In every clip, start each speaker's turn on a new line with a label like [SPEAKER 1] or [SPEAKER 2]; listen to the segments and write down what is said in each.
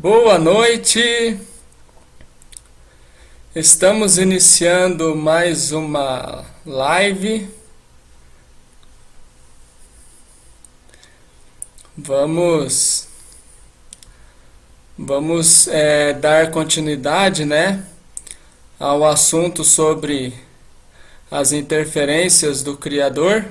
[SPEAKER 1] Boa noite, estamos iniciando mais uma live. Vamos dar continuidade, ao assunto sobre as interferências do Criador.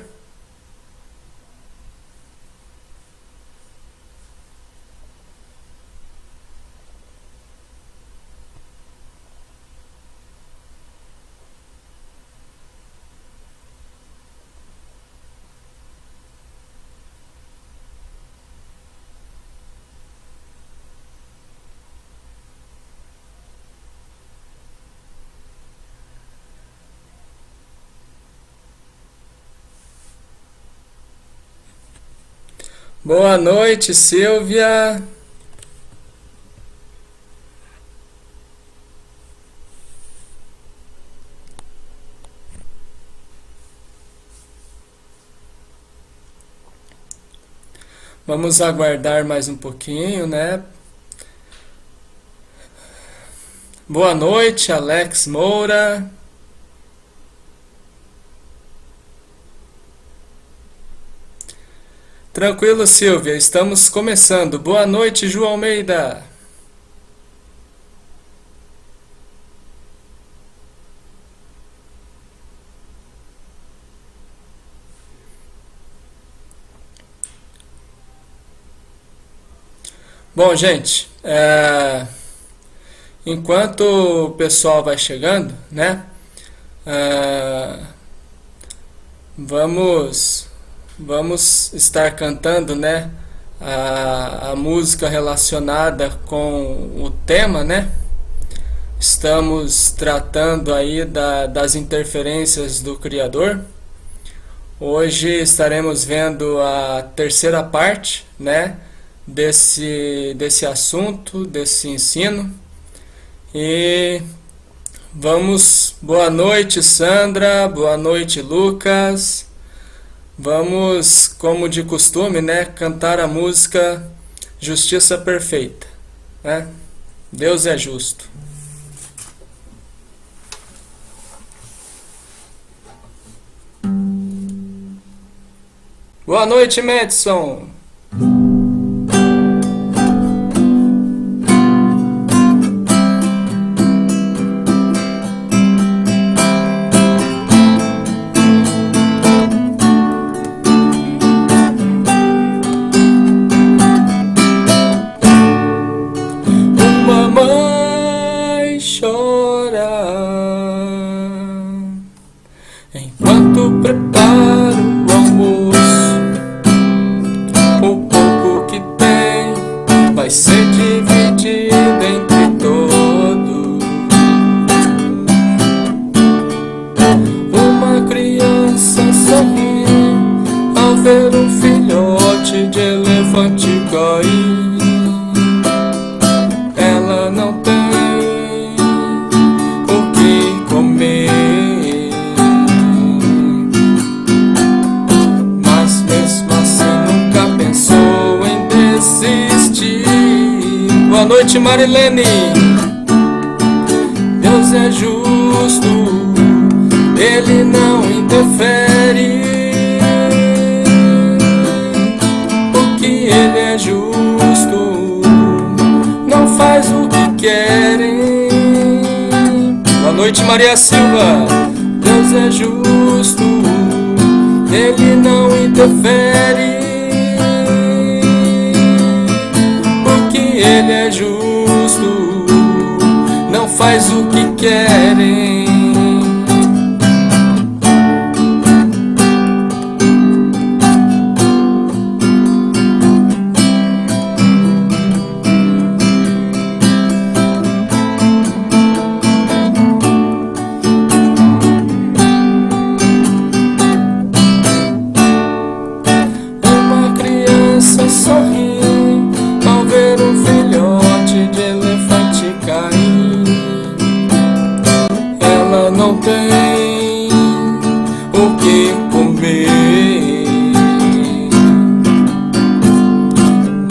[SPEAKER 1] Boa noite, Silvia. Vamos aguardar mais um pouquinho, Boa noite, Alex Moura. Tranquilo, Silvia, estamos começando. Boa noite, João Almeida. Bom, gente, enquanto o pessoal vai chegando, vamos estar cantando, a música relacionada com o tema, Estamos tratando aí das interferências do Criador. Hoje estaremos vendo a terceira parte, desse assunto, desse ensino. E boa noite, Sandra, boa noite, Lucas. Vamos, como de costume, cantar a música Justiça Perfeita, Deus é justo. Boa noite, Madison. Enquanto preparo o almoço, o pouco que tem vai ser dividido entre todos. Uma criança sorri ao ver um filhote de elefante cair. Ela não tem o que comer, Boa noite, Marilene. Deus é justo, Ele não interfere. Porque Ele é justo, não faz o que querem. Boa noite, Maria Silva. Deus é justo, Ele não interfere. Ele é justo, não faz o que querem. Uma criança sorri ao ver um filhote de elefante cair. Ela não tem o que comer,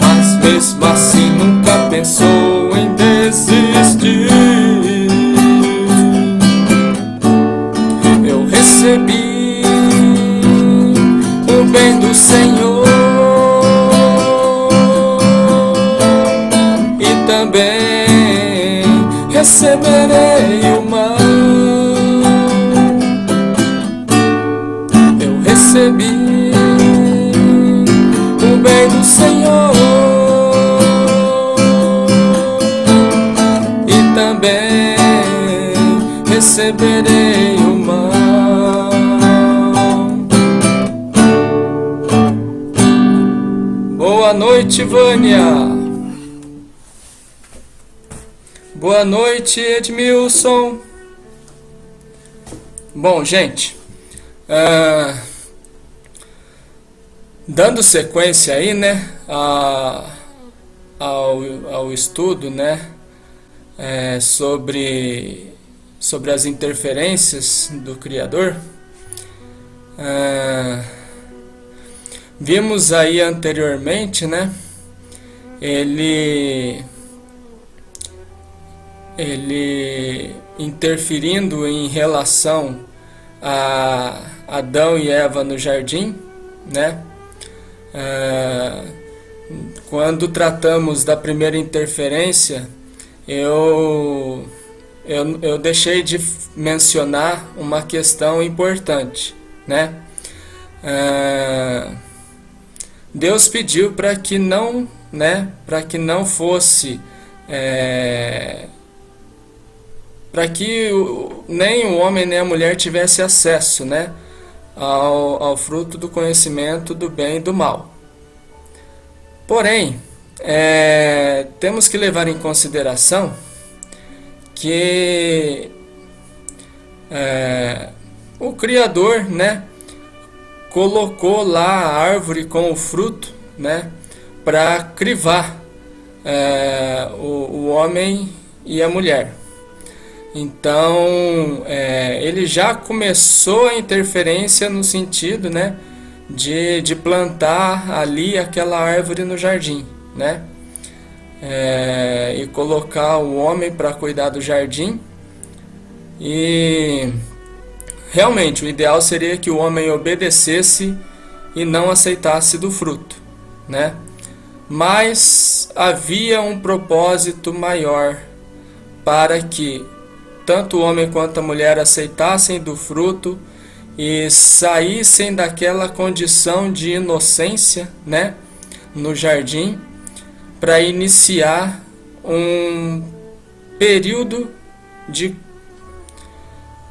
[SPEAKER 1] mas mesmo assim nunca pensou receberei o mal. Eu recebi o bem do Senhor e também receberei o mal. Boa noite, Vânia. Boa noite, Edmilson. Bom, gente, dando sequência aí, né, ao estudo, né, sobre as interferências do Criador, vimos aí anteriormente, né, ele interferindo em relação a Adão e Eva no jardim, né? Quando tratamos da primeira interferência, eu deixei de mencionar uma questão importante, né? Deus pediu para que não fosse para que nem o homem nem a mulher tivesse acesso, né, ao fruto do conhecimento do bem e do mal. Porém, temos que levar em consideração que o Criador, né, colocou lá a árvore com o fruto, né, para crivar o homem e a mulher. Então, ele já começou a interferência no sentido, né, de plantar ali aquela árvore no jardim, né, e colocar o homem para cuidar do jardim. E realmente o ideal seria que o homem obedecesse e não aceitasse do fruto, né? Mas havia um propósito maior para que tanto o homem quanto a mulher aceitassem do fruto e saíssem daquela condição de inocência, né, no jardim, para iniciar um período de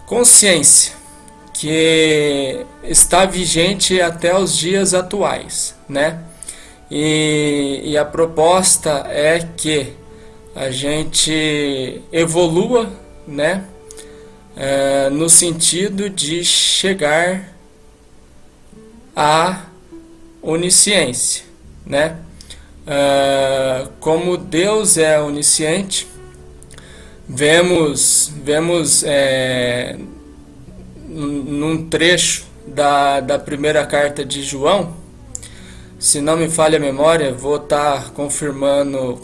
[SPEAKER 1] consciência que está vigente até os dias atuais, né? E a proposta é que a gente evolua, né, no sentido de chegar à onisciência, né? Como Deus é onisciente, vemos num trecho da primeira carta de João, se não me falha a memória, vou estar confirmando,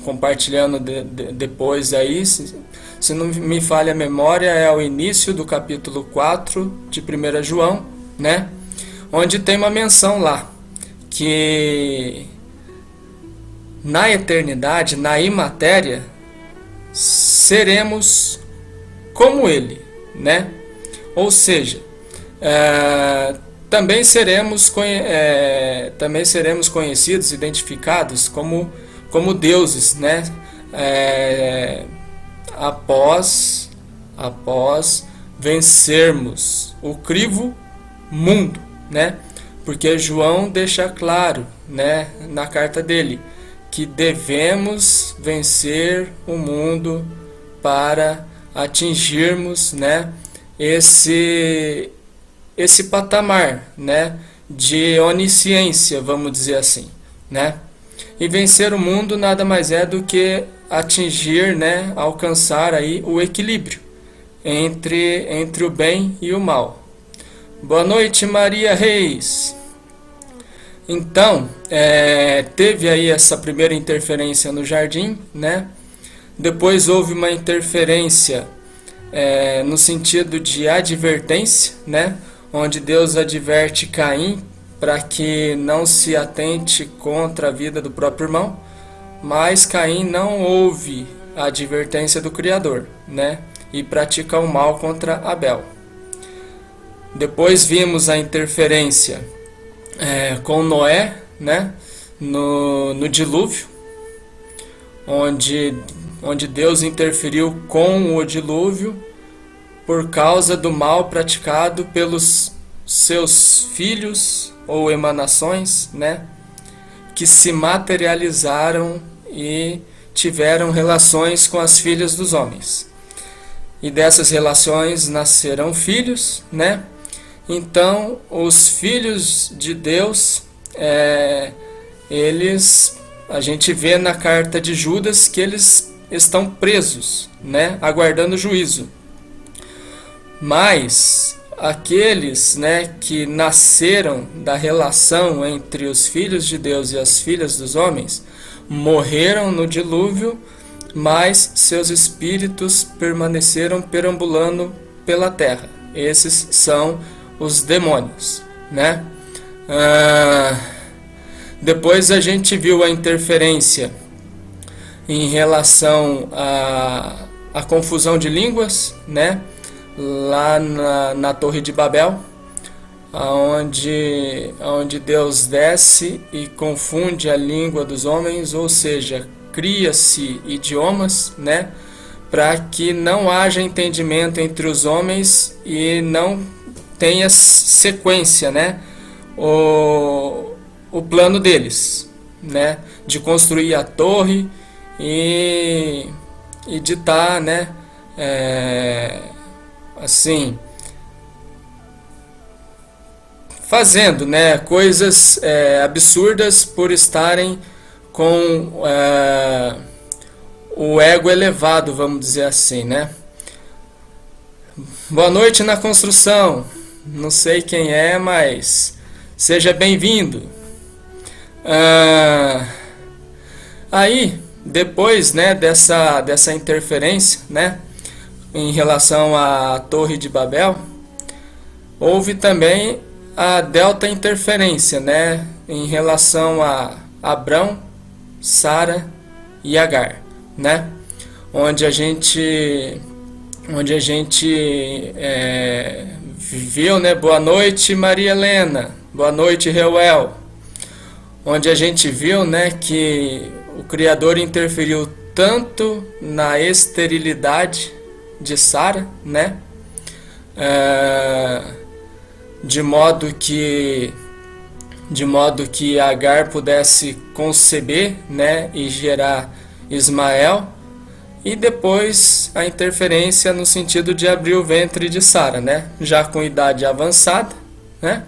[SPEAKER 1] compartilhando depois aí, se não me falha a memória, é o início do capítulo 4 de 1 João, né? Onde tem uma menção lá, que na eternidade, na imatéria, seremos como Ele, né? Ou seja, também seremos conhecidos, identificados como deuses, né? Após vencermos o crivo mundo, né? Porque João deixa claro, né, na carta dele, que devemos vencer o mundo para atingirmos, né, esse patamar, né, de onisciência, vamos dizer assim, né? E vencer o mundo nada mais é do que atingir, né, alcançar aí o equilíbrio entre o bem e o mal. Boa noite, Maria Reis. Então, teve aí essa primeira interferência no jardim, né? Depois houve uma interferência no sentido de advertência, né? Onde Deus adverte Caim para que não se atente contra a vida do próprio irmão. Mas Caim não ouve a advertência do Criador, né? E pratica o mal contra Abel. Depois vimos a interferência com Noé, né? No dilúvio, onde Deus interferiu com o dilúvio por causa do mal praticado pelos seus filhos ou emanações, né? Que se materializaram e tiveram relações com as filhas dos homens. E dessas relações nascerão filhos, né? Então, os filhos de Deus, a gente vê na carta de Judas que eles estão presos, né? Aguardando juízo. Mas aqueles, né, que nasceram da relação entre os filhos de Deus e as filhas dos homens morreram no dilúvio, mas seus espíritos permaneceram perambulando pela terra. Esses são os demônios, né? Depois a gente viu a interferência em relação à confusão de línguas, né? Lá na Torre de Babel, onde Deus desce e confunde a língua dos homens, ou seja, cria-se idiomas, né? Para que não haja entendimento entre os homens e não tenha sequência, né? O plano deles, né? De construir a torre e de estar, né? Assim, fazendo, né, coisas absurdas por estarem com o ego elevado, vamos dizer assim, né? Boa noite na construção. Não sei quem é, mas seja bem-vindo. Aí, depois, né, dessa interferência, né, em relação à Torre de Babel, houve também a delta interferência, né, em relação a Abrão, Sara e Agar, né, onde a gente viu, né, boa noite Maria Helena, boa noite Reuel, onde a gente viu, né, que o Criador interferiu tanto na esterilidade de Sara, né? De modo que Agar pudesse conceber, né, e gerar Ismael, e depois a interferência no sentido de abrir o ventre de Sara, né, já com idade avançada, né,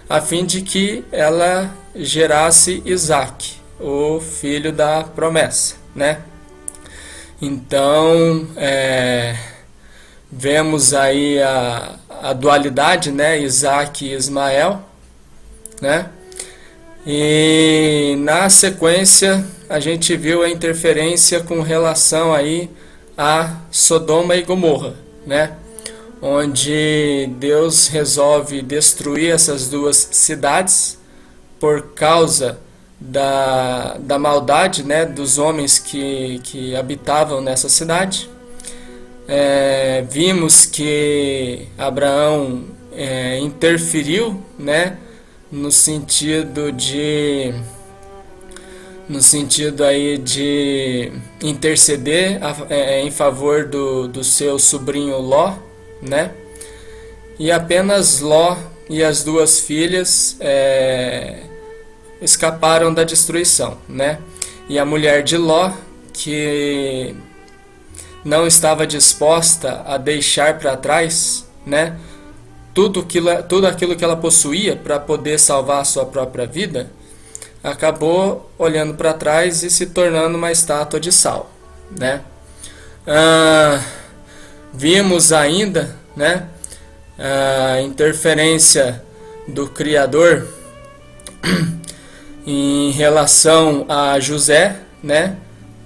[SPEAKER 1] a fim de que ela gerasse Isaque, o filho da promessa, né. Então, vemos aí a dualidade, né, Isaque e Ismael, né, e na sequência a gente viu a interferência com relação aí a Sodoma e Gomorra, né, onde Deus resolve destruir essas duas cidades por causa da maldade, né, dos homens que habitavam nessa cidade. Vimos que Abraão interferiu, né, no sentido aí de interceder em favor do seu sobrinho Ló, né, e apenas Ló e as duas filhas escaparam da destruição, né? E a mulher de Ló, que não estava disposta a deixar para trás, né, tudo aquilo que ela possuía para poder salvar a sua própria vida, acabou olhando para trás e se tornando uma estátua de sal, né? Vimos ainda, né, a interferência do Criador em relação a José, né,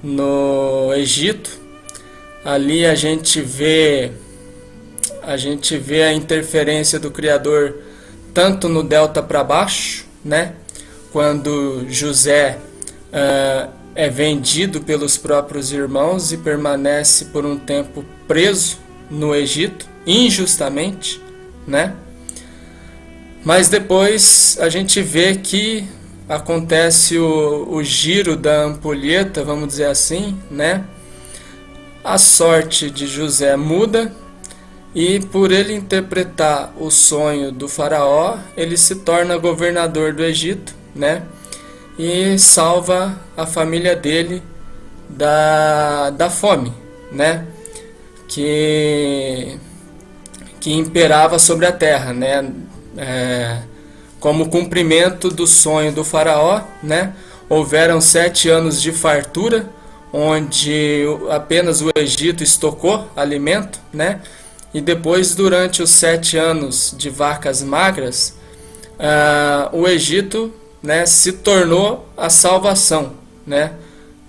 [SPEAKER 1] no Egito. Ali a gente vê a interferência do Criador tanto no delta para baixo, né, quando José é vendido pelos próprios irmãos e permanece por um tempo preso no Egito, injustamente, né? Mas depois a gente vê que acontece o giro da ampulheta, vamos dizer assim, né? A sorte de José muda e, por ele interpretar o sonho do faraó, ele se torna governador do Egito, né? E salva a família dele da fome, né? Que imperava sobre a terra, né? Como cumprimento do sonho do faraó, né? Houveram 7 anos de fartura, onde apenas o Egito estocou alimento, né? E depois, durante os 7 anos de vacas magras, o Egito, né, se tornou a salvação, né?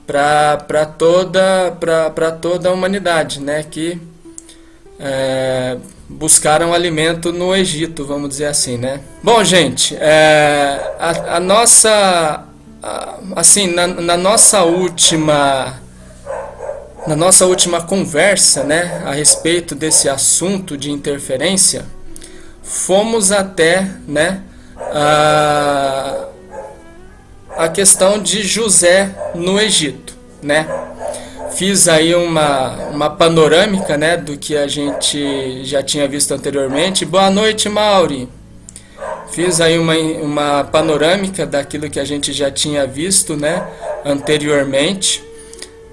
[SPEAKER 1] Para toda a humanidade, né? Que buscaram alimento no Egito, vamos dizer assim, né? Bom, gente, a nossa, assim, na nossa última conversa, né, a respeito desse assunto de interferência, fomos até, né, a questão de José no Egito, né? Fiz aí uma panorâmica, né, do que a gente já tinha visto anteriormente. Boa noite, Mauri. Fiz aí uma panorâmica daquilo que a gente já tinha visto, né, anteriormente.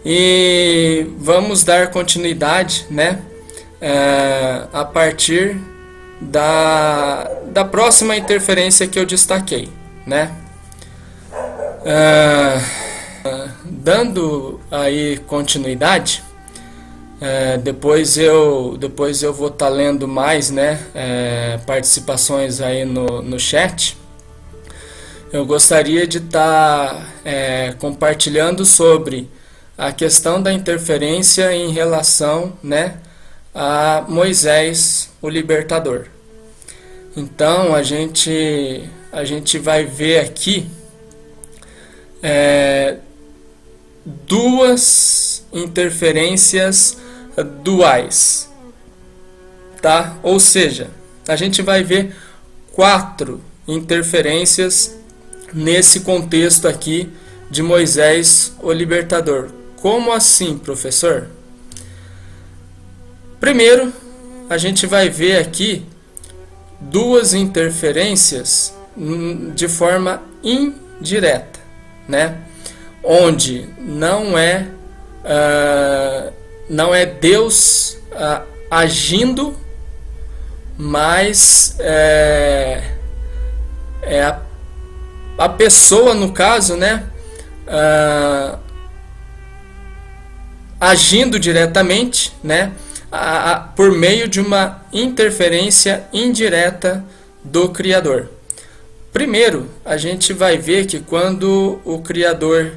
[SPEAKER 1] E vamos dar continuidade, né, a partir da próxima interferência que eu destaquei, né. Dando aí continuidade, depois eu vou estar lendo mais, né, participações aí no chat. Eu gostaria de estar compartilhando sobre a questão da interferência em relação, né, a Moisés, o libertador. Então a gente vai ver aqui duas interferências duais, tá? Ou seja, a gente vai ver 4 interferências nesse contexto aqui de Moisés, o libertador. Como assim, professor? Primeiro, a gente vai ver aqui 2 interferências de forma indireta, né? Onde não é Deus agindo, mas a pessoa, no caso, né, agindo diretamente, né, por meio de uma interferência indireta do Criador. Primeiro, a gente vai ver que quando o Criador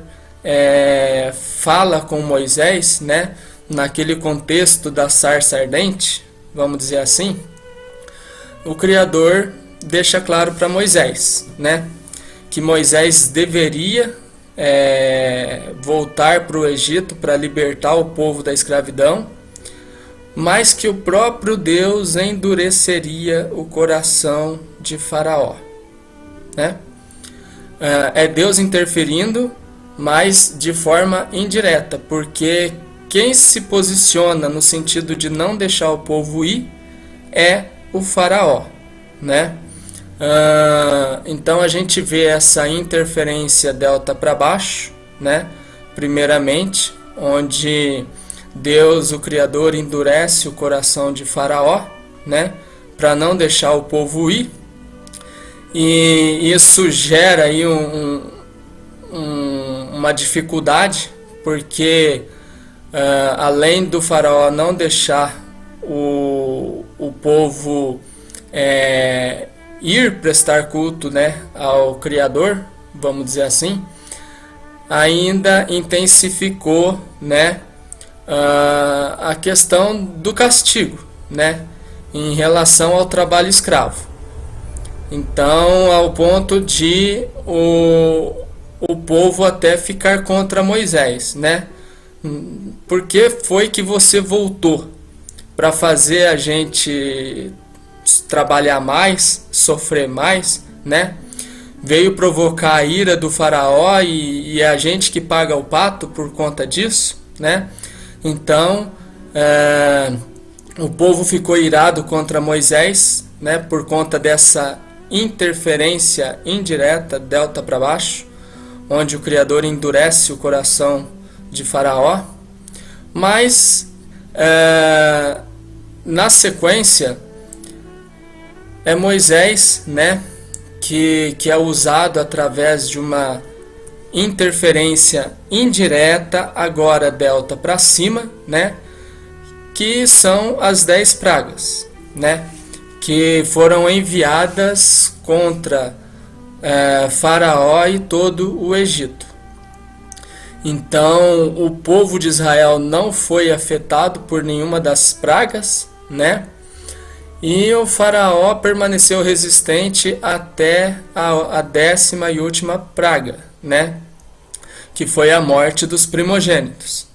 [SPEAKER 1] fala com Moisés, né, naquele contexto da sarça ardente, vamos dizer assim, o Criador deixa claro para Moisés, né, que Moisés deveria voltar para o Egito para libertar o povo da escravidão, mas que o próprio Deus endureceria o coração de Faraó, né? É Deus interferindo, mas de forma indireta, porque quem se posiciona no sentido de não deixar o povo ir é o Faraó, né? Então a gente vê essa interferência delta para baixo, né? Primeiramente, onde Deus, o Criador, endurece o coração de Faraó, né? Para não deixar o povo ir. E isso gera aí uma dificuldade, porque além do Faraó não deixar o povo ir prestar culto, né, ao Criador, vamos dizer assim, ainda intensificou, né, a questão do castigo, né, em relação ao trabalho escravo. Então, ao ponto de o povo até ficar contra Moisés, né? Por que foi que você voltou? Para fazer a gente trabalhar mais, sofrer mais, né? Veio provocar a ira do faraó e é a gente que paga o pato por conta disso, né? Então, o povo ficou irado contra Moisés, né? Por conta dessa interferência indireta, delta para baixo, onde o Criador endurece o coração de Faraó. Mas, na sequência, é Moisés, né, que é usado através de uma interferência indireta, agora delta para cima, né, que são as 10 pragas, né, que foram enviadas contra Faraó e todo o Egito. Então, o povo de Israel não foi afetado por nenhuma das pragas, né? E o faraó permaneceu resistente até a 10ª e última praga, né? Que foi a morte dos primogênitos.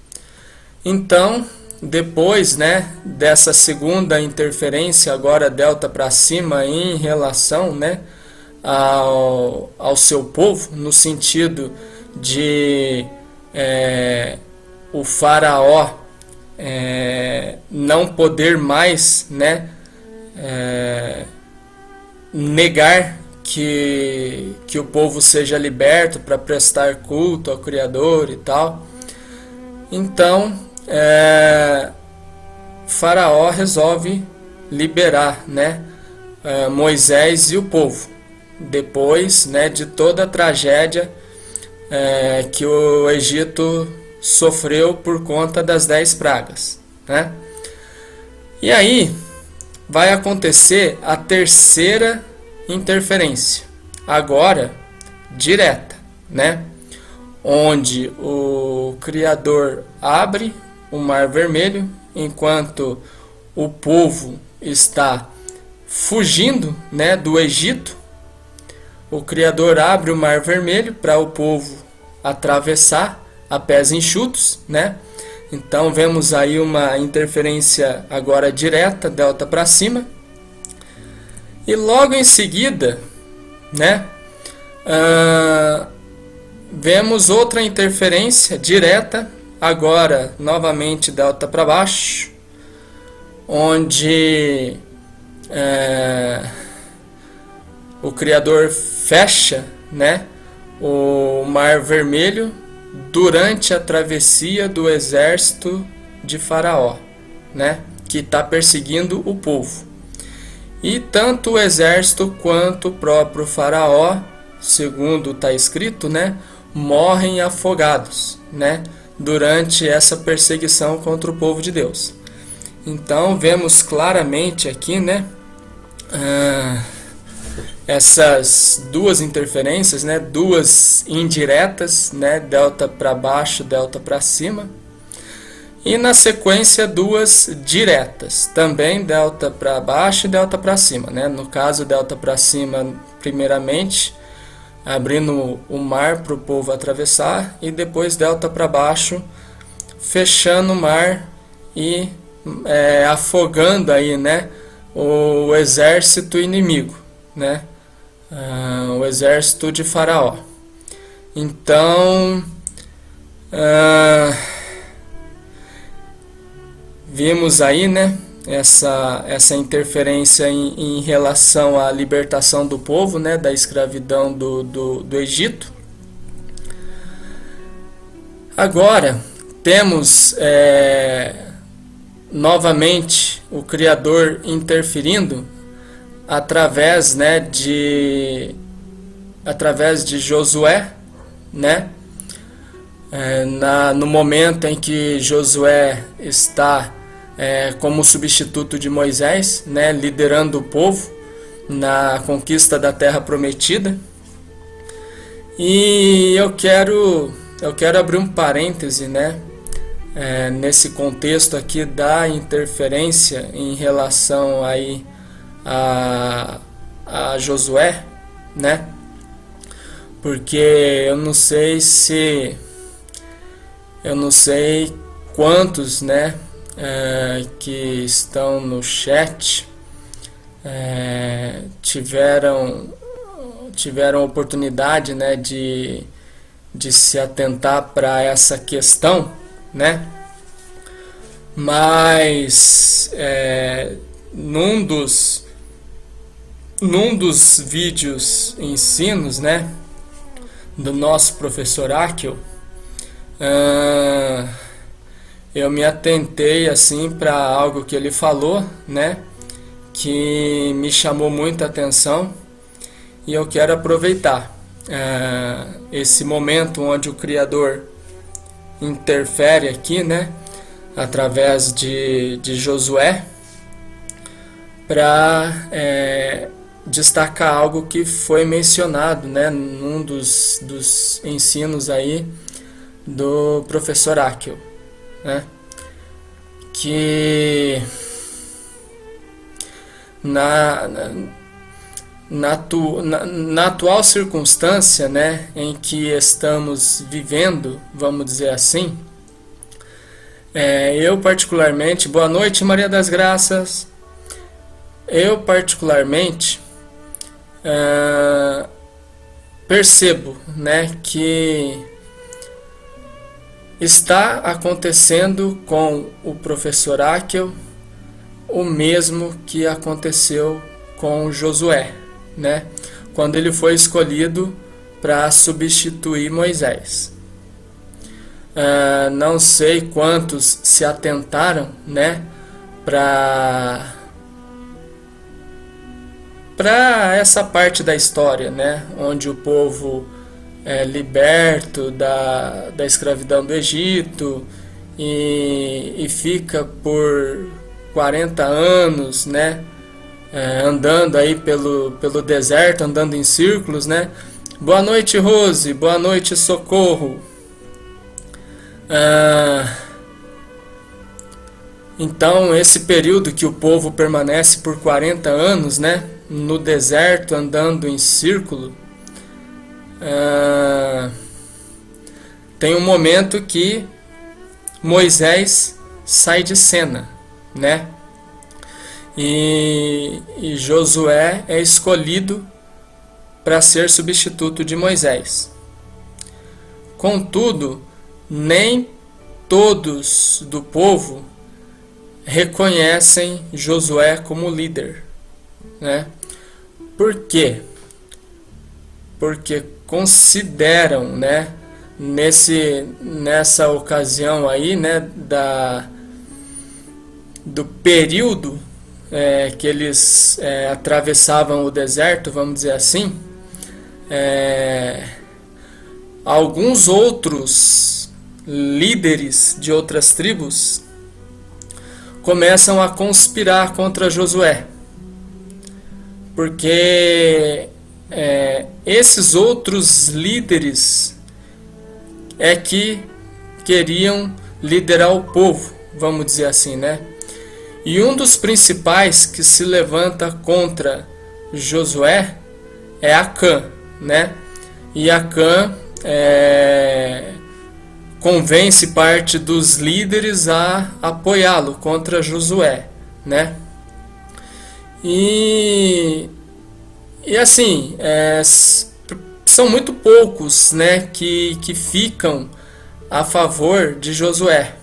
[SPEAKER 1] Então, depois, né, dessa segunda interferência, agora delta para cima, em relação, né, ao seu povo, no sentido de o faraó não poder mais, né, negar que o povo seja liberto para prestar culto ao Criador e tal. Então, Faraó resolve liberar, né, Moisés e o povo, depois, né, de toda a tragédia que o Egito sofreu por conta das 10 pragas, né? E aí vai acontecer a terceira interferência, agora direta, né? Onde o Criador abre o Mar Vermelho enquanto o povo está fugindo, né, do Egito. O Criador abre o Mar Vermelho para o povo atravessar a pés enxutos, né? Então vemos aí uma interferência agora direta, delta para cima. E logo em seguida, né, vemos outra interferência direta, agora novamente delta para baixo, onde o Criador fecha, né, o Mar Vermelho durante a travessia do exército de Faraó, né, que está perseguindo o povo. E tanto o exército quanto o próprio Faraó, segundo está escrito, né, morrem afogados, né, durante essa perseguição contra o povo de Deus. Então vemos claramente aqui, né, essas duas interferências, né, duas indiretas, né, delta para baixo, delta para cima, e na sequência duas diretas, também delta para baixo e delta para cima, né? No caso, delta para cima primeiramente, abrindo o mar para o povo atravessar, e depois delta para baixo, fechando o mar e afogando aí, né, o exército inimigo, né? O exército de Faraó. Então, vimos aí, né, essa interferência em relação à libertação do povo, né, da escravidão do Egito. Agora temos novamente o Criador interferindo através, né, através de Josué, né? No momento em que Josué está como substituto de Moisés, né, liderando o povo na conquista da Terra Prometida. E eu quero abrir um parêntese, né, nesse contexto aqui da interferência em relação aí a Josué, né? porque eu não sei quantos, né, que estão no chat tiveram oportunidade, né, de se atentar para essa questão, né? Mas num dos vídeos ensinos, né, do nosso professor Akio, eu me atentei assim para algo que ele falou, né, que me chamou muita atenção, e eu quero aproveitar esse momento onde o Criador interfere aqui, né, através de Josué, para destacar algo que foi mencionado, né, num dos ensinos aí do professor Akio, né, que na atual circunstância, né, em que estamos vivendo, vamos dizer assim, eu particularmente, boa noite Maria das Graças, eu particularmente percebo, né, que está acontecendo com o professor Akio o mesmo que aconteceu com Josué, né, quando ele foi escolhido para substituir Moisés. Não sei quantos se atentaram, né, para essa parte da história, né, onde o povo é liberto da escravidão do Egito e fica por 40 anos, né, andando aí pelo deserto, andando em círculos, né. Boa noite, Rose. Boa noite, Socorro. Então, esse período que o povo permanece por 40 anos, né, no deserto, andando em círculo, tem um momento que Moisés sai de cena, né? E Josué é escolhido para ser substituto de Moisés. Contudo, nem todos do povo reconhecem Josué como líder, né? Por quê? Porque consideram, né, nessa ocasião aí, né, do período que eles atravessavam o deserto, vamos dizer assim, alguns outros líderes de outras tribos começam a conspirar contra Josué, porque esses outros líderes que queriam liderar o povo, vamos dizer assim, né? E um dos principais que se levanta contra Josué é Acã, né? E Acã convence parte dos líderes a apoiá-lo contra Josué, né? E assim, são muito poucos, né, que ficam a favor de Josué.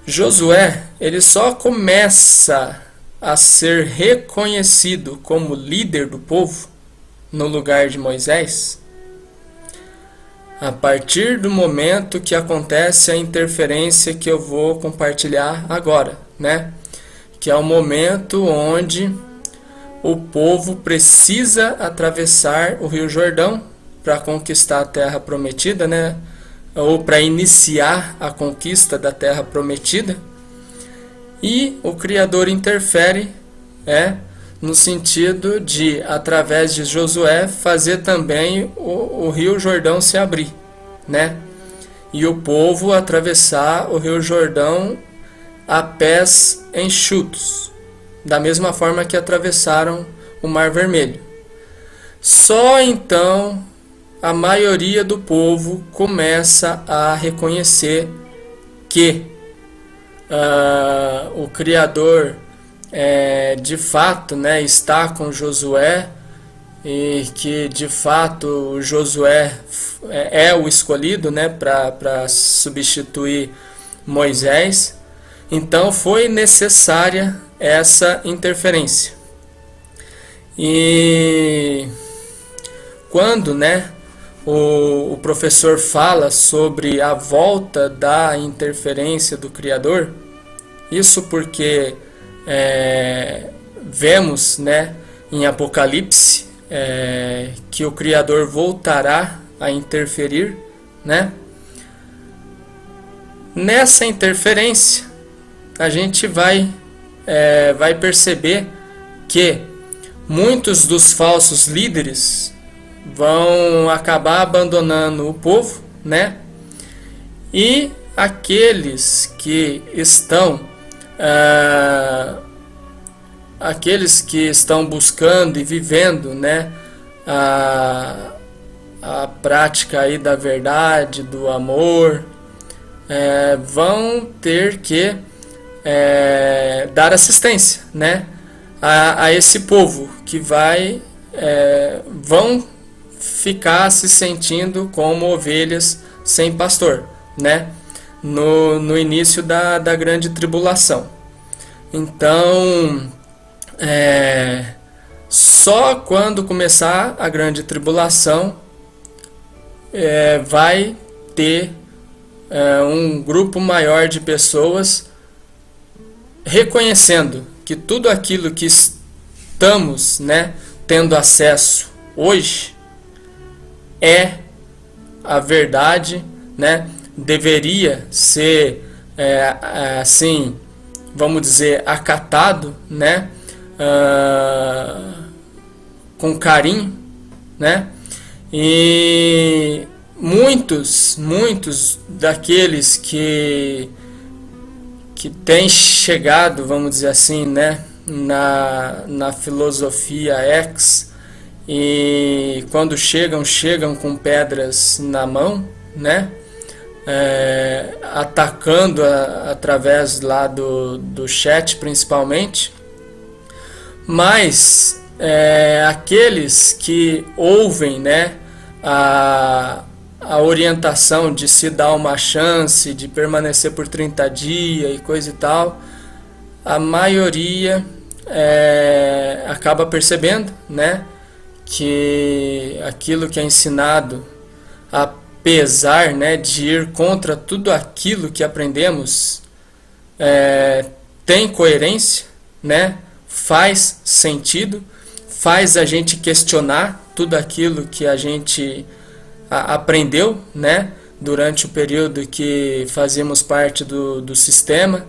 [SPEAKER 1] Josué, ele só começa a ser reconhecido como líder do povo no lugar de Moisés a partir do momento que acontece a interferência que eu vou compartilhar agora, né? Que é o momento onde o povo precisa atravessar o Rio Jordão para conquistar a Terra Prometida, né? Ou para iniciar a conquista da Terra Prometida. E o Criador interfere, no sentido de, através de Josué, fazer também o Rio Jordão se abrir, né? E o povo atravessar o Rio Jordão a pés enxutos, da mesma forma que atravessaram o Mar Vermelho. Só então a maioria do povo começa a reconhecer que o Criador de fato, né, está com Josué, e que de fato Josué é o escolhido, né, para substituir Moisés. Então foi necessária essa interferência. E quando, né, o professor fala sobre a volta da interferência do Criador, isso porque vemos, né, em Apocalipse que o Criador voltará a interferir, né? Nessa interferência a gente vai perceber que muitos dos falsos líderes vão acabar abandonando o povo, né? E aqueles que estão buscando e vivendo, né, a prática aí da verdade, do amor, vão ter que dar assistência, né, a esse povo que vão ficar se sentindo como ovelhas sem pastor, né, no início da grande tribulação. Então, só quando começar a grande tribulação vai ter um grupo maior de pessoas reconhecendo que tudo aquilo que estamos, né, tendo acesso hoje é a verdade, né? Deveria ser assim, vamos dizer, acatado, né? Com carinho, né? E muitos daqueles que têm chegado, vamos dizer assim, né, na filosofia X, e quando chegam com pedras na mão, né, atacando através lá do chat principalmente, mas aqueles que ouvem, né, a orientação de se dar uma chance, de permanecer por 30 dias e coisa e tal, a maioria acaba percebendo, né, que aquilo que é ensinado, apesar, né, de ir contra tudo aquilo que aprendemos, tem coerência, né, faz sentido, faz a gente questionar tudo aquilo que a gente aprendeu, né, durante o período que fazíamos parte do sistema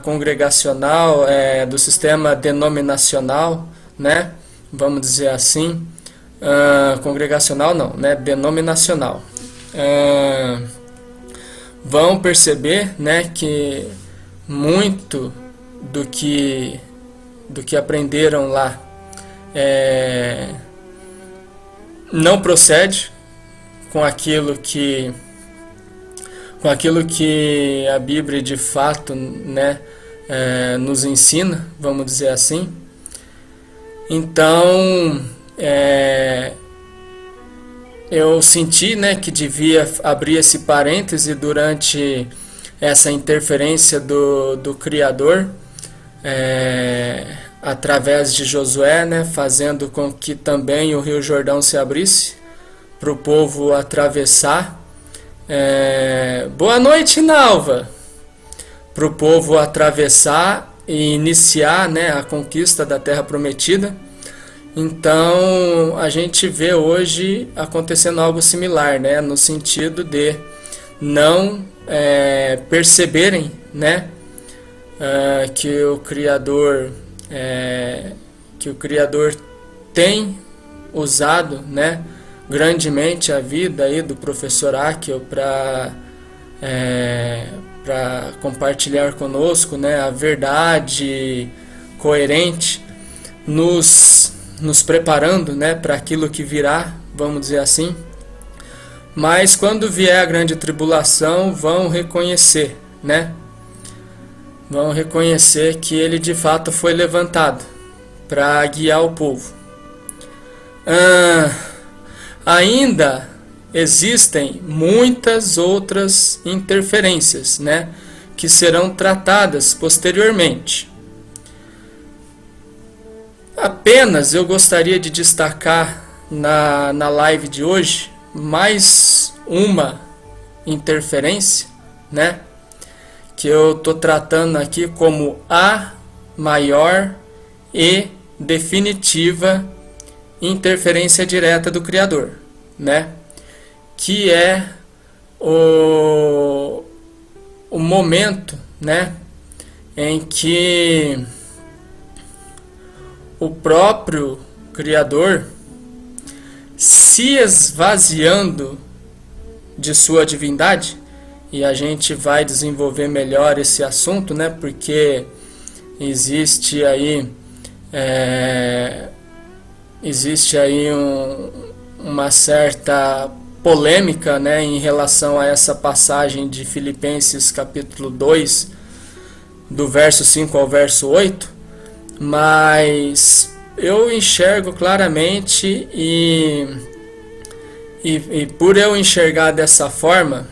[SPEAKER 1] congregacional, do sistema denominacional, né, vamos dizer assim, congregacional não, né, denominacional. Vão perceber, né, que muito do que aprenderam lá não procede com aquilo que a Bíblia de fato, né, nos ensina, vamos dizer assim. Então, eu senti, né, que devia abrir esse parêntese durante essa interferência do Criador, através de Josué, né, fazendo com que também o Rio Jordão se abrisse para o povo atravessar. Boa noite, Nalva! Para o povo atravessar e iniciar, né, a conquista da Terra Prometida. Então a gente vê hoje acontecendo algo similar, né, no sentido de não perceberem, né, que o Criador tem usado, né, grandemente a vida aí do professor Akio para compartilhar conosco, né, a verdade coerente, nos nos preparando, né, para aquilo que virá, vamos dizer assim. Mas quando vier a grande tribulação, vão reconhecer, né? Vão reconhecer que ele de fato foi levantado para guiar o povo. Ainda existem muitas outras interferências, né, que serão tratadas posteriormente. Apenas eu gostaria de destacar na live de hoje mais uma interferência, né, que eu estou tratando aqui como a maior e definitiva interferência direta do Criador, né, que é o momento, né, em que o próprio Criador, se esvaziando de sua divindade, e a gente vai desenvolver melhor esse assunto, né, porque existe aí uma certa polêmica, né, em relação a essa passagem de Filipenses capítulo 2, do verso 5 ao verso 8, mas eu enxergo claramente e por eu enxergar dessa forma,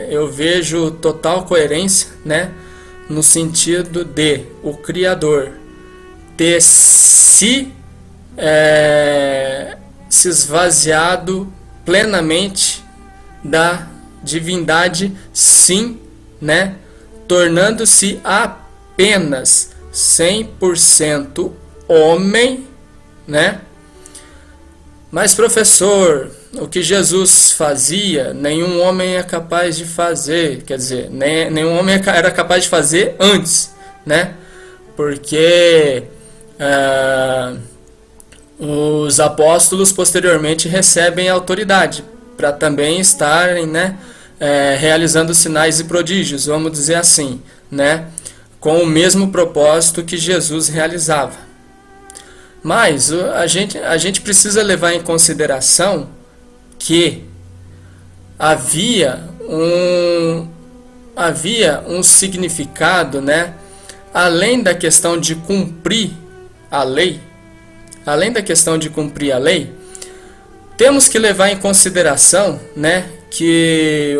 [SPEAKER 1] eu vejo total coerência, né, no sentido de o Criador ter se esvaziado plenamente da divindade, sim, né, tornando-se apenas 100% homem, né? Mas professor, o que Jesus fazia, nenhum homem é capaz de fazer, quer dizer, nenhum homem era capaz de fazer antes, né? Porque os apóstolos posteriormente recebem autoridade para também estarem, né, realizando sinais e prodígios, vamos dizer assim, né, com o mesmo propósito que Jesus realizava. Mas a gente precisa levar em consideração que havia um significado, né, além da questão de cumprir a lei. Além da questão de cumprir a lei, temos que levar em consideração, né, que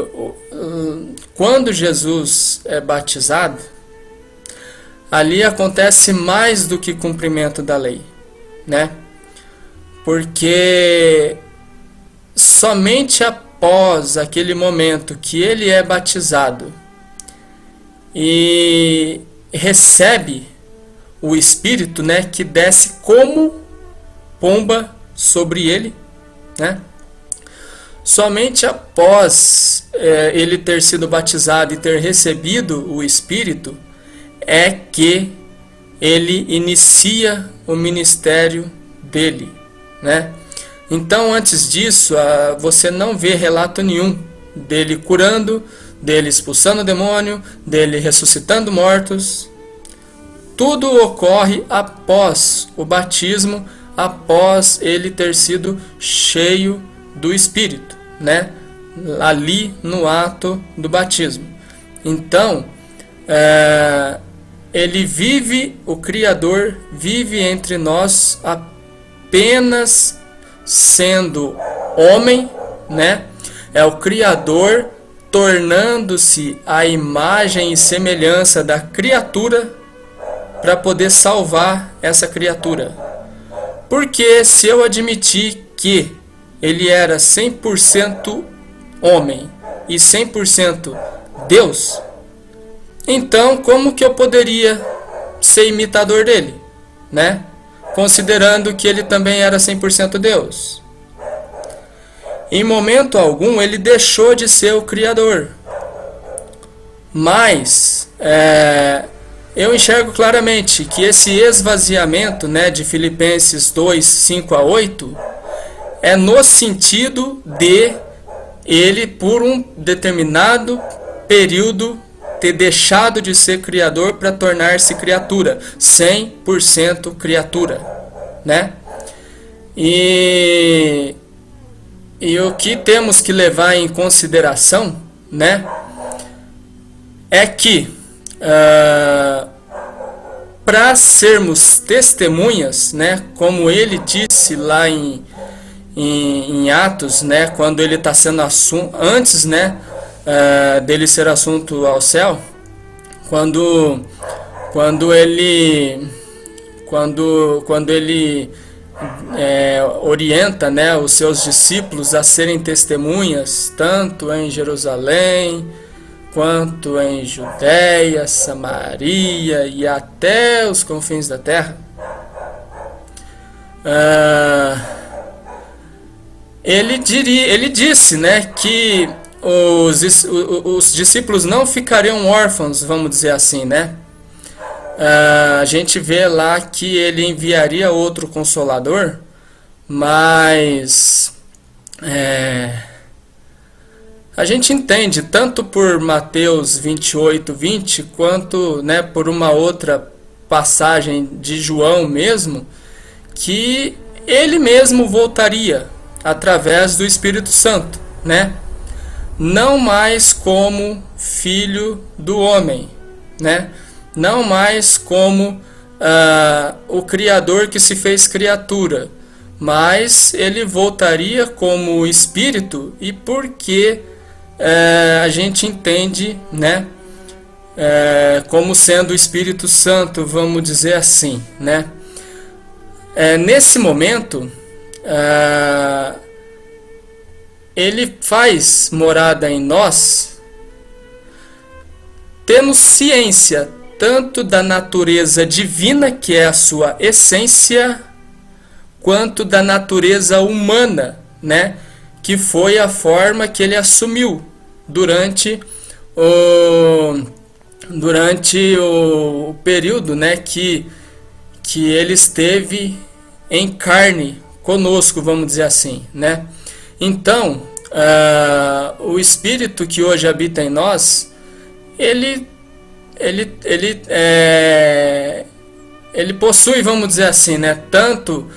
[SPEAKER 1] quando Jesus é batizado, ali acontece mais do que cumprimento da lei, né? Porque somente após aquele momento que ele é batizado e recebe o Espírito, né, que desce como pomba sobre ele, né? Somente após ele ter sido batizado e ter recebido o Espírito é que ele inicia o ministério dele, né? Então, antes disso, você não vê relato nenhum dele curando, dele expulsando o demônio, dele ressuscitando mortos. Tudo ocorre após o batismo, após ele ter sido cheio do Espírito, né? Ali no ato do batismo. Então, o Criador vive entre nós apenas sendo homem, né? É o Criador tornando-se a imagem e semelhança da criatura para poder salvar essa criatura. Porque se eu admitir que ele era 100% homem e 100% Deus, então como que eu poderia ser imitador dele, né? Considerando que ele também era 100% Deus. Em momento algum ele deixou de ser o Criador. Mas eu enxergo claramente que esse esvaziamento, né, de Filipenses 2, 5 a 8, é no sentido de ele, por um determinado período, ter deixado de ser Criador para tornar-se criatura, 100% criatura, né? E, e o que temos que levar em consideração, né, é que para sermos testemunhas, né, como ele disse lá em Atos, né, quando ele está sendo antes, né, dele ser assunto ao céu, quando ele orienta, né, os seus discípulos a serem testemunhas tanto em Jerusalém quanto em Judéia, Samaria e até os confins da terra. Ele disse, né, que os discípulos não ficariam órfãos, vamos dizer assim, né? A gente vê lá que ele enviaria outro Consolador, mas a gente entende tanto por Mateus 28:20 quanto, né, por uma outra passagem de João mesmo, que ele mesmo voltaria através do Espírito Santo, né? Não mais como filho do homem, né? Não mais como o Criador que se fez criatura, mas ele voltaria como Espírito, e porque a gente entende, né, como sendo o Espírito Santo, vamos dizer assim, né? Nesse momento, ele faz morada em nós, tendo ciência tanto da natureza divina, que é a sua essência, quanto da natureza humana, né, que foi a forma que ele assumiu durante o período, né, que ele esteve em carne conosco, vamos dizer assim, né? Então, o Espírito que hoje habita em nós, ele possui, vamos dizer assim, né, tanto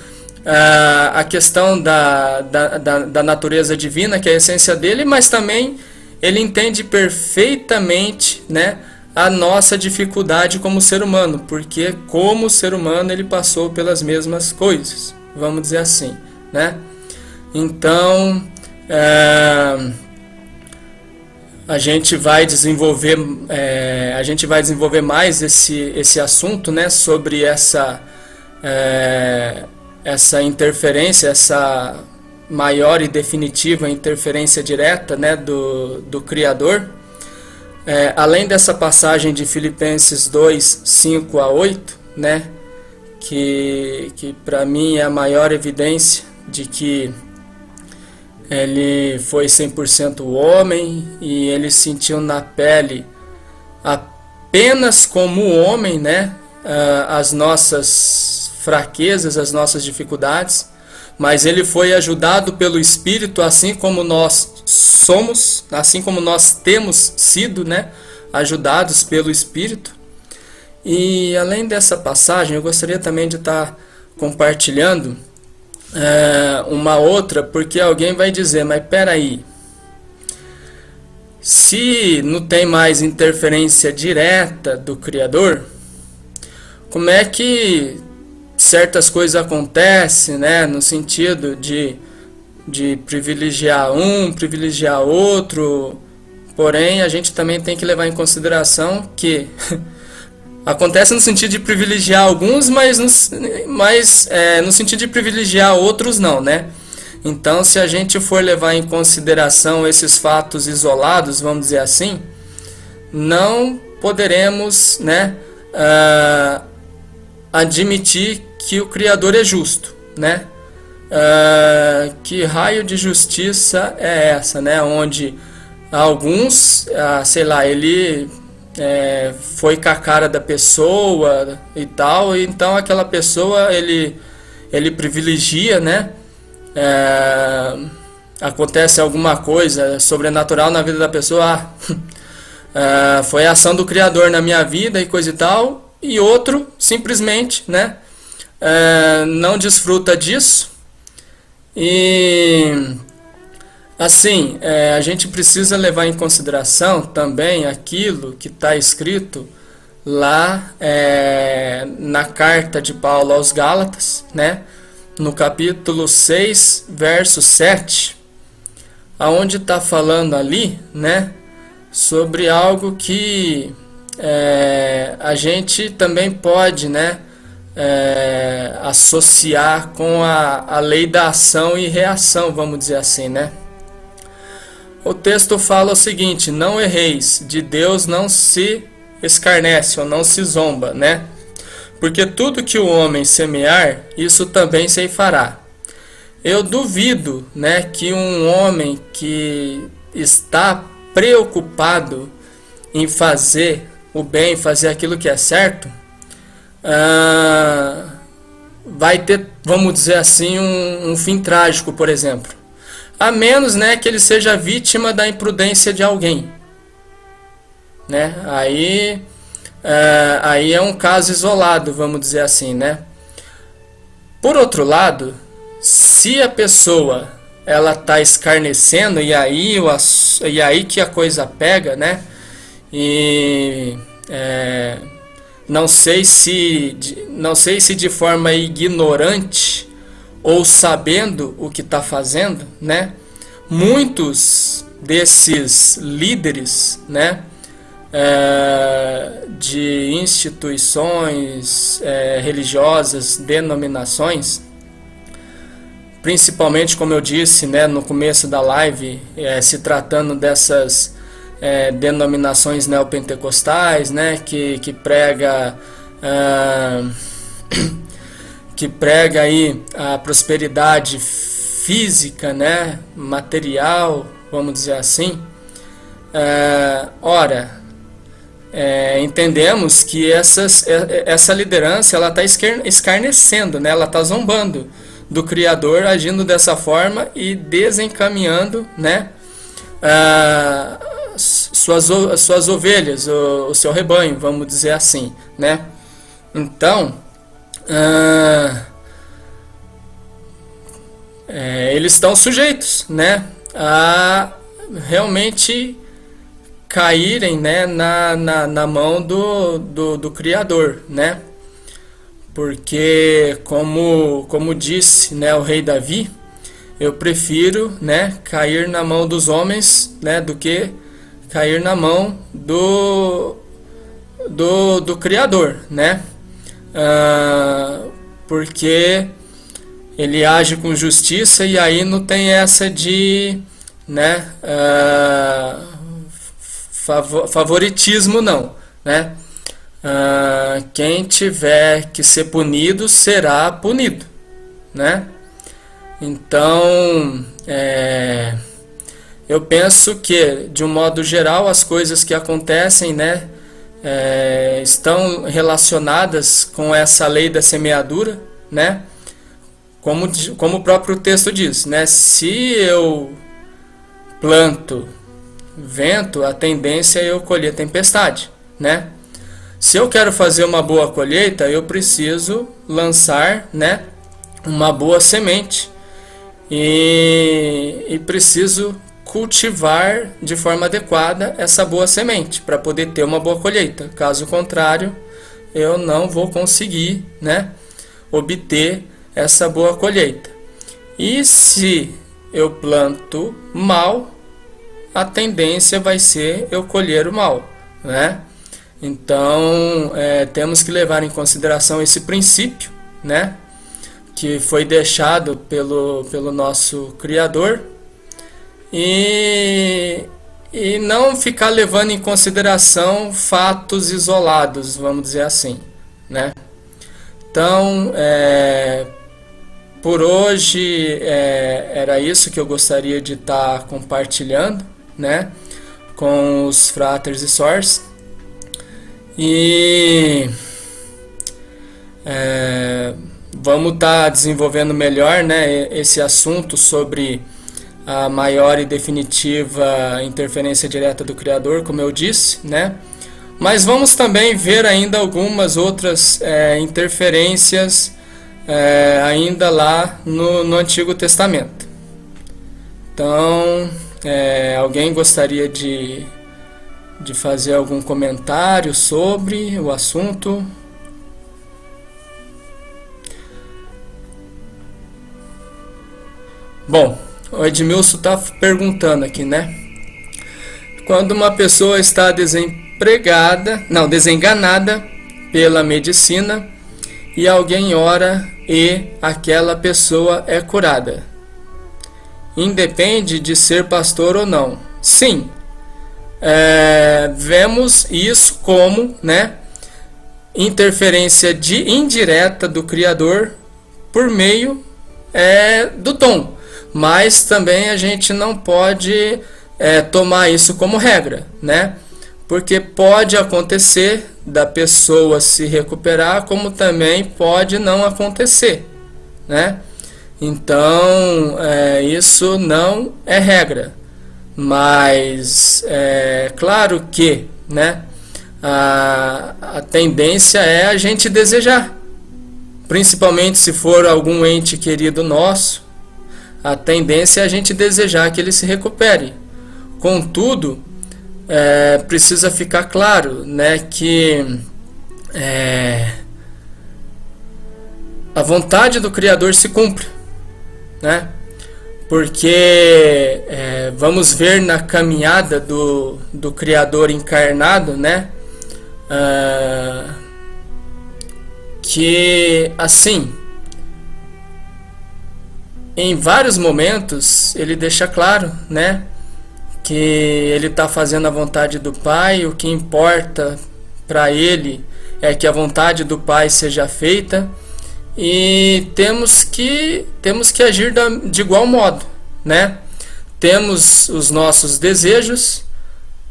[SPEAKER 1] a questão da natureza divina, que é a essência dele, mas também ele entende perfeitamente, né, a nossa dificuldade como ser humano, porque como ser humano ele passou pelas mesmas coisas, vamos dizer assim, né? Então, a gente vai desenvolver mais esse assunto, né, sobre essa interferência, essa maior e definitiva interferência direta, né, do Criador. Além dessa passagem de Filipenses 2:5-8, né, que para mim é a maior evidência de que ele foi 100% homem e ele sentiu na pele apenas como homem, né, as nossas fraquezas, as nossas dificuldades, mas ele foi ajudado pelo Espírito, assim como nós somos, assim como nós temos sido, né, ajudados pelo Espírito. E além dessa passagem, eu gostaria também de estar compartilhando uma outra, porque alguém vai dizer, mas peraí, se não tem mais interferência direta do Criador, como é que certas coisas acontecem, né, no sentido de privilegiar um, privilegiar outro? Porém, a gente também tem que levar em consideração que acontece no sentido de privilegiar alguns, mas no sentido de privilegiar outros não, né? Então, se a gente for levar em consideração esses fatos isolados, vamos dizer assim, não poderemos, né, admitir que o Criador é justo, né? Que raio de justiça é essa, né? Onde alguns, sei lá, ele foi com a cara da pessoa e tal, e então aquela pessoa ele privilegia, né? Acontece alguma coisa sobrenatural na vida da pessoa, foi a ação do Criador na minha vida e coisa e tal, e outro simplesmente, né, não desfruta disso, E assim, a gente precisa levar em consideração também aquilo que está escrito lá na carta de Paulo aos Gálatas, né? No capítulo 6, verso 7, aonde está falando ali, né? Sobre algo que a gente também pode, né? Associar com a lei da ação e reação, vamos dizer assim, né? O texto fala o seguinte: não erreis, de Deus não se escarnece ou não se zomba, né? Porque tudo que o homem semear, isso também ceifará. Eu duvido, né, que um homem que está preocupado em fazer o bem, fazer aquilo que é certo, vai ter, vamos dizer assim, um fim trágico, por exemplo. A menos, né, que ele seja vítima da imprudência de alguém, né? Aí é um caso isolado, vamos dizer assim, né? Por outro lado, se a pessoa ela está escarnecendo, e aí que a coisa pega, né? E não sei se de forma ignorante ou sabendo o que está fazendo, né? Muitos desses líderes, né, de instituições religiosas, denominações, principalmente, como eu disse, né, no começo da live, se tratando dessas denominações neopentecostais, né, que prega aí a prosperidade física, né, material, vamos dizer assim. Entendemos que essa liderança ela está escarnecendo, né, ela está zombando do Criador, agindo dessa forma e desencaminhando, né, suas ovelhas, o seu rebanho, vamos dizer assim, né. Então, eles estão sujeitos, né, a realmente caírem, né, na mão do Criador, né, porque como disse, né, o rei Davi, eu prefiro, né, cair na mão dos homens, né, do que cair na mão do Criador, né. Porque ele age com justiça e aí não tem essa de, né, favoritismo não, né. Quem tiver que ser punido será punido, né. Então eu penso que, de um modo geral, as coisas que acontecem, né, estão relacionadas com essa lei da semeadura, né? Como o próprio texto diz, né? Se eu planto vento, a tendência é eu colher tempestade, né? Se eu quero fazer uma boa colheita, eu preciso lançar, né, uma boa semente e preciso cultivar de forma adequada essa boa semente para poder ter uma boa colheita. Caso contrário, eu não vou conseguir, né, obter essa boa colheita. E se eu planto mal, a tendência vai ser eu colher o mal, né? Então temos que levar em consideração esse princípio, né, que foi deixado pelo nosso Criador. E não ficar levando em consideração fatos isolados, vamos dizer assim, né? Então, por hoje era isso que eu gostaria de estar compartilhando, né, com os fratres e sors. E vamos estar desenvolvendo melhor, né, esse assunto sobre a maior e definitiva interferência direta do Criador, como eu disse, né? Mas vamos também ver ainda algumas outras interferências ainda lá no Antigo Testamento. Então, alguém gostaria de fazer algum comentário sobre o assunto? Bom, o Edmilson está perguntando aqui, né? Quando uma pessoa está desenganada pela medicina e alguém ora e aquela pessoa é curada, independe de ser pastor ou não. Sim, vemos isso como, né, interferência indireta do Criador por meio do dom, mas também a gente não pode tomar isso como regra, né? Porque pode acontecer da pessoa se recuperar, como também pode não acontecer, né? Então, isso não é regra, mas claro que, né, a tendência é a gente desejar, principalmente se for algum ente querido nosso, a tendência é a gente desejar que ele se recupere. Contudo, precisa ficar claro, né, que a vontade do Criador se cumpre, né? Porque vamos ver na caminhada do Criador encarnado, né, que assim, em vários momentos ele deixa claro, né, que ele está fazendo a vontade do Pai. O que importa para ele é que a vontade do Pai seja feita, e temos que agir de igual modo, né? Temos os nossos desejos,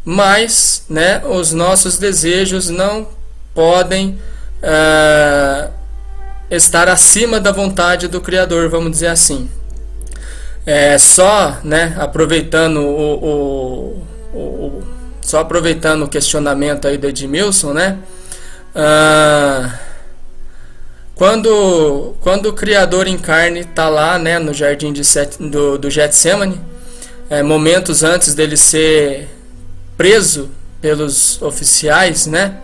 [SPEAKER 1] mas, né, os nossos desejos não podem estar acima da vontade do Criador, vamos dizer assim. Só, né, aproveitando o questionamento aí do Edmilson, né, quando o Criador em carne está lá, né, no jardim do Getsemane, momentos antes dele ser preso pelos oficiais, né,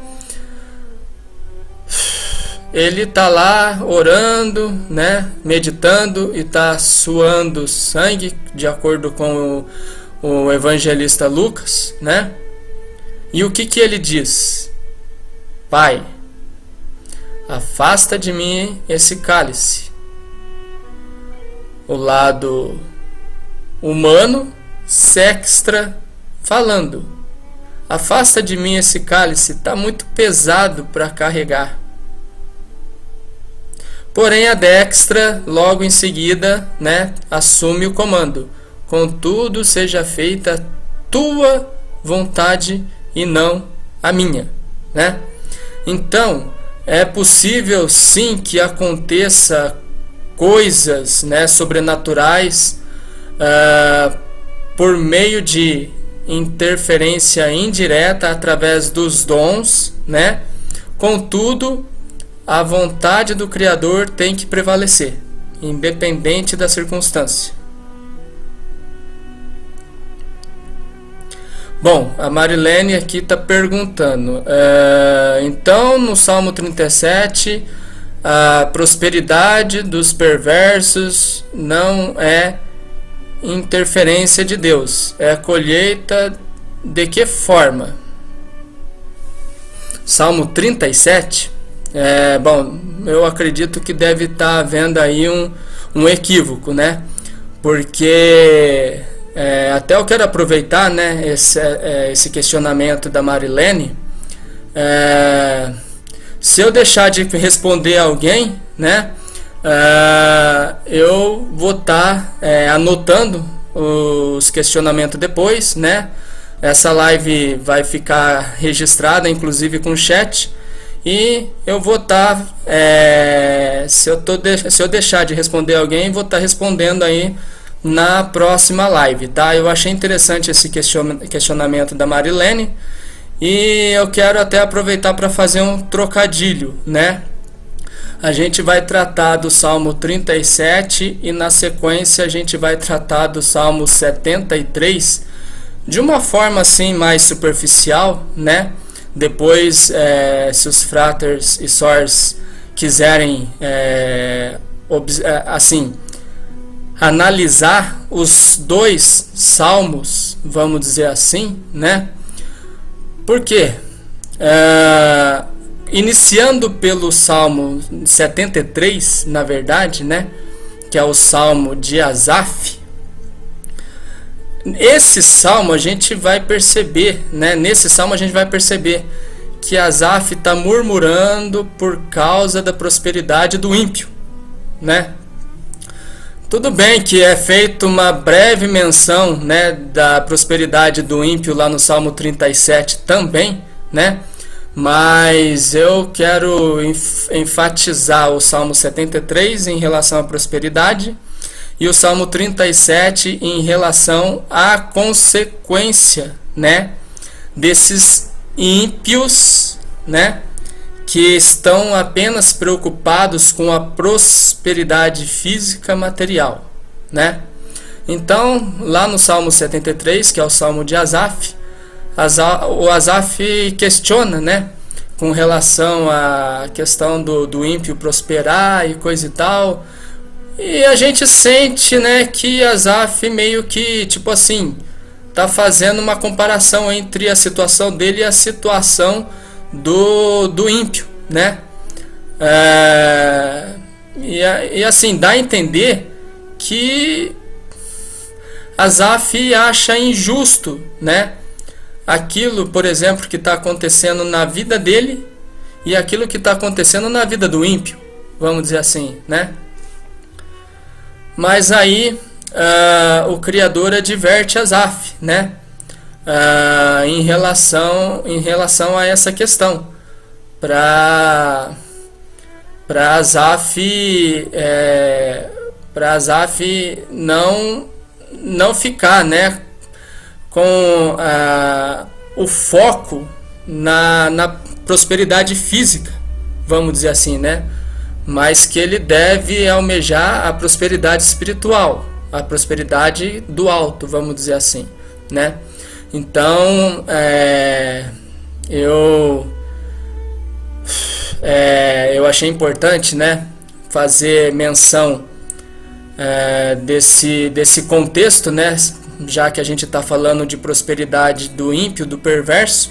[SPEAKER 1] ele está lá orando, né, meditando, e está suando sangue, de acordo com o evangelista Lucas, né? E o que ele diz? Pai, afasta de mim esse cálice. O lado humano, sextra, falando, afasta de mim esse cálice, está muito pesado para carregar. Porém, a dextra, logo em seguida, né, assume o comando. Contudo, seja feita a tua vontade e não a minha, né? Então, é possível sim que aconteça coisas, né, sobrenaturais por meio de interferência indireta através dos dons, né? Contudo, a vontade do Criador tem que prevalecer, independente da circunstância. Bom, a Marilene aqui está perguntando, então no Salmo 37, a prosperidade dos perversos não é interferência de Deus, é a colheita de que forma? Salmo 37, bom, eu acredito que deve estar havendo aí um equívoco, né? Porque até eu quero aproveitar, né, esse questionamento da Marilene. Se eu deixar de responder alguém, né, eu vou estar anotando os questionamentos depois, né? Essa live vai ficar registrada, inclusive com chat. E eu vou estar, se eu deixar de responder alguém, vou estar respondendo aí na próxima live, tá? Eu achei interessante esse questionamento da Marilene, e eu quero até aproveitar para fazer um trocadilho, né? a gente vai tratar do Salmo 37 e na sequência a gente vai tratar do Salmo 73 de uma forma assim mais superficial, né? Depois, se os fraters e sors quiserem assim analisar os dois salmos, vamos dizer assim, né? Por quê? Iniciando pelo Salmo 73, na verdade, né? Que é o Salmo de Asaf. Esse salmo a gente vai perceber, né? Nesse salmo a gente vai perceber que Asaf está murmurando por causa da prosperidade do ímpio, né? Tudo bem que é feita uma breve menção, né, da prosperidade do ímpio lá no Salmo 37 também, né? Mas eu quero enfatizar o Salmo 73 em relação à prosperidade e o Salmo 37 em relação à consequência, né, desses ímpios, né, que estão apenas preocupados com a prosperidade física material, né? Então, lá no Salmo 73, que é o Salmo de Asaf, o Asaf questiona, né, com relação à questão do ímpio prosperar e coisa e tal. E a gente sente, né, que Asaf meio que, tipo assim, tá fazendo uma comparação entre a situação dele e a situação do ímpio, né? E assim, dá a entender que Asaf acha injusto, né, aquilo, por exemplo, que está acontecendo na vida dele e aquilo que está acontecendo na vida do ímpio, vamos dizer assim, né? Mas aí o Criador adverte Asaf, né? Em relação a essa questão, para Asaf não ficar, né, com o foco na prosperidade física, vamos dizer assim, né? Mas que ele deve almejar a prosperidade espiritual, a prosperidade do alto, vamos dizer assim, né? Então, eu achei importante, né, fazer menção desse contexto, né, já que a gente está falando de prosperidade do ímpio, do perverso.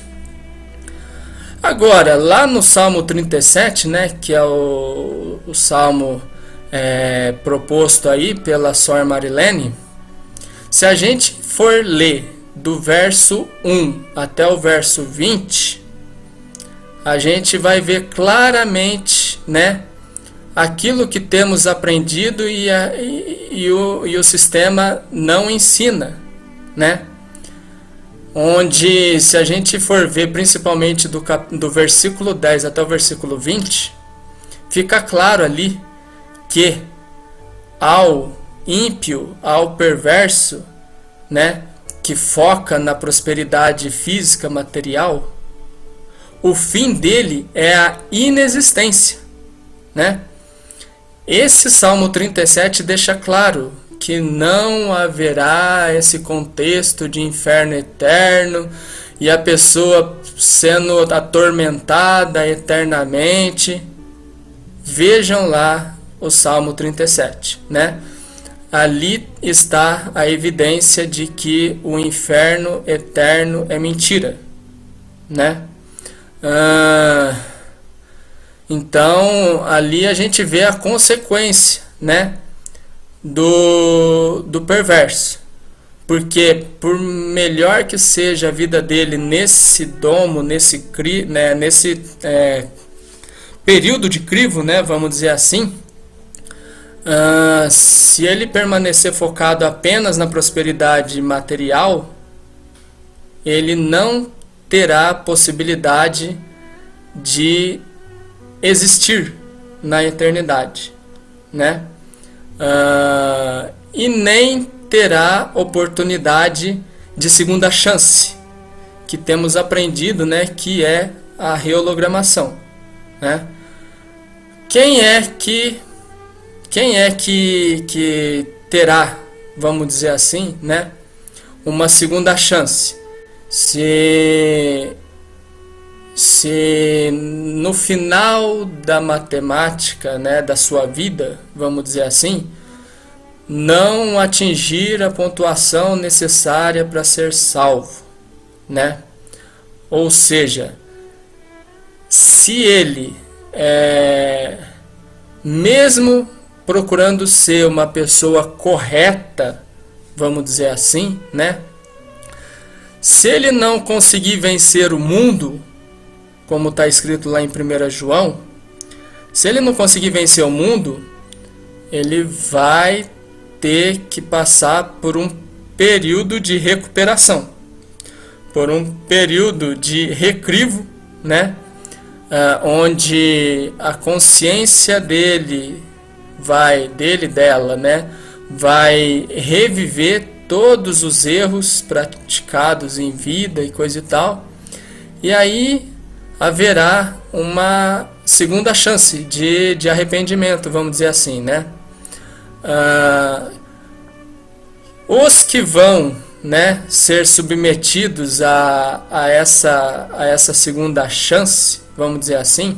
[SPEAKER 1] Agora, lá no Salmo 37, né, que é o salmo proposto aí pela Sor Marilene, se a gente for ler do verso 1 até o verso 20, a gente vai ver claramente, né, aquilo que temos aprendido e o sistema não ensina, né? Onde, se a gente for ver principalmente do versículo 10 até o versículo 20, fica claro ali que ao ímpio, ao perverso, né, que foca na prosperidade física, material, o fim dele é a inexistência, né? Esse Salmo 37 deixa claro que não haverá esse contexto de inferno eterno e a pessoa sendo atormentada eternamente. Vejam lá o Salmo 37, né? Ali está a evidência de que o inferno eterno é mentira, né? Então, ali a gente vê a consequência, né, do perverso. Porque por melhor que seja a vida dele nesse domo, nesse período de crivo, né, vamos dizer assim, se ele permanecer focado apenas na prosperidade material, ele não terá possibilidade de existir na eternidade, né? E nem terá oportunidade de segunda chance, que temos aprendido, né, que é a rehologramação, né? quem é que terá, vamos dizer assim, né, uma segunda chance? Se no final da matemática, né, da sua vida, vamos dizer assim, não atingir a pontuação necessária para ser salvo, né? Ou seja, se ele, mesmo procurando ser uma pessoa correta, vamos dizer assim, né? Se ele não conseguir vencer o mundo, como está escrito lá em 1 João, se ele não conseguir vencer o mundo, ele vai ter que passar por um período de recuperação, por um período de recrivo, né? Onde a consciência dela, né, vai reviver todos os erros praticados em vida e coisa e tal, e aí haverá uma segunda chance de arrependimento, vamos dizer assim, né? Os que vão, né, ser submetidos a essa segunda chance, vamos dizer assim,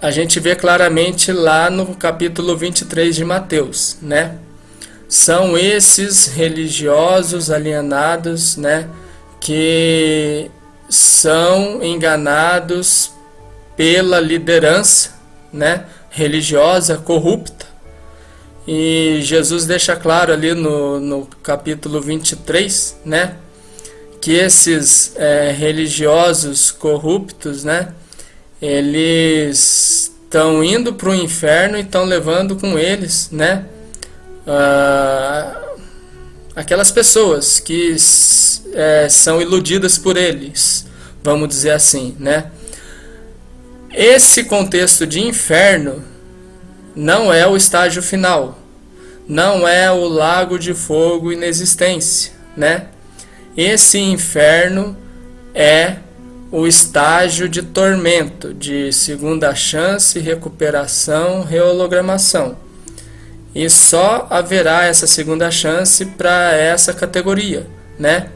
[SPEAKER 1] a gente vê claramente lá no capítulo 23 de Mateus, né? São esses religiosos alienados, né, que são enganados pela liderança, né, religiosa corrupta. E Jesus deixa claro ali no capítulo 23, né, que esses religiosos corruptos, né, eles estão indo para o inferno e estão levando com eles, né, aquelas pessoas que são iludidas por eles, vamos dizer assim, né? Esse contexto de inferno não é o estágio final, não é o lago de fogo inexistência, né? Esse inferno é o estágio de tormento, de segunda chance, recuperação, rehologramação. E só haverá essa segunda chance para essa categoria, né,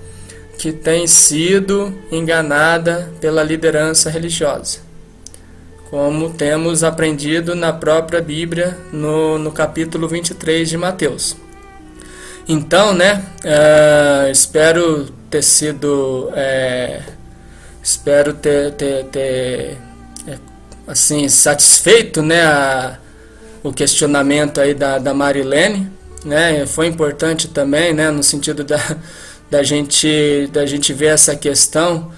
[SPEAKER 1] que tem sido enganada pela liderança religiosa, como temos aprendido na própria Bíblia, no capítulo 23 de Mateus. Então, né, espero ter sido, espero ter assim, satisfeito, né, o questionamento aí da Marilene, né? Foi importante também, né, no sentido da gente ver essa questão,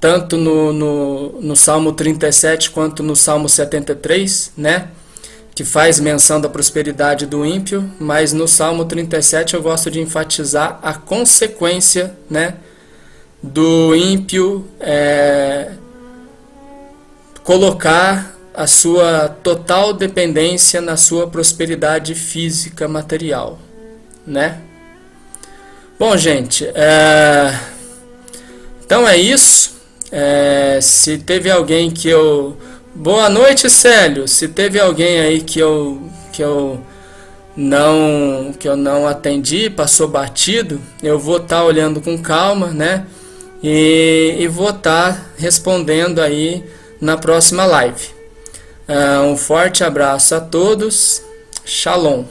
[SPEAKER 1] tanto no Salmo 37 quanto no Salmo 73, né, que faz menção da prosperidade do ímpio, mas no Salmo 37 eu gosto de enfatizar a consequência, né, do ímpio colocar a sua total dependência na sua prosperidade física material, né? Bom, gente, então é isso. Se teve alguém que eu... Boa noite, Célio. Se teve alguém aí que eu não atendi, passou batido, eu vou estar olhando com calma, né? E vou estar respondendo aí na próxima live. Um forte abraço a todos. Shalom.